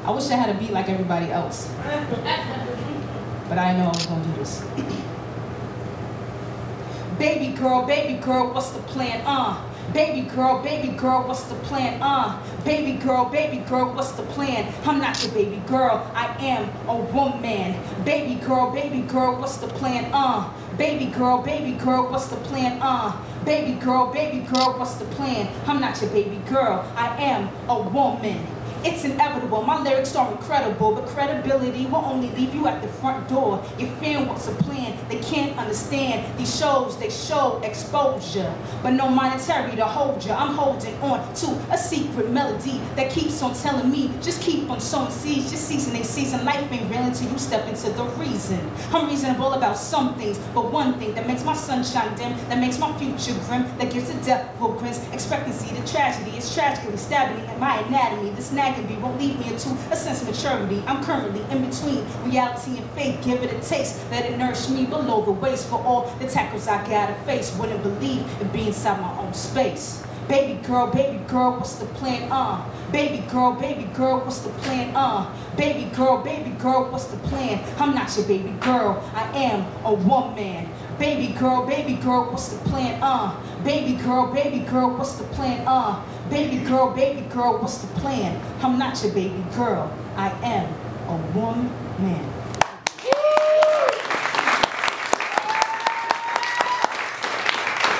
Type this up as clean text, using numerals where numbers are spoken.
I wish I had a beat like everybody else. But I know I was gonna do this. Baby girl, what's the plan? Baby girl, what's the plan? Baby girl, what's the plan? I'm not your baby girl, I am a woman. Baby girl, what's the plan? Baby girl, what's the plan? Baby girl, what's the plan? I'm not your baby girl, I am a woman. It's inevitable, my lyrics are incredible, but credibility will only leave you at the front door. Your fan wants a plan, they can't understand. These shows, they show exposure, but no monetary to hold you. I'm holding on to a secret melody that keeps on telling me, just keep on sowing seeds, just season a season. Life ain't real until you step into the reason. I'm reasonable about some things, but one thing that makes my sunshine dim, that makes my future grim, that gives the devil grins. Expectancy to tragedy is tragically stabbing in my anatomy. This won't lead me into a sense of maturity. I'm currently in between reality and faith. Give it a taste, let it nourish me below the waist. For all the tackles I gotta face, wouldn't believe in being inside my own space. Baby girl, what's the plan? Baby girl, what's the plan? Baby girl, what's the plan? I'm not your baby girl, I am a woman. Baby girl, what's the plan? Baby girl, what's the plan? Baby girl, what's the plan? I'm not your baby girl, I am a woman.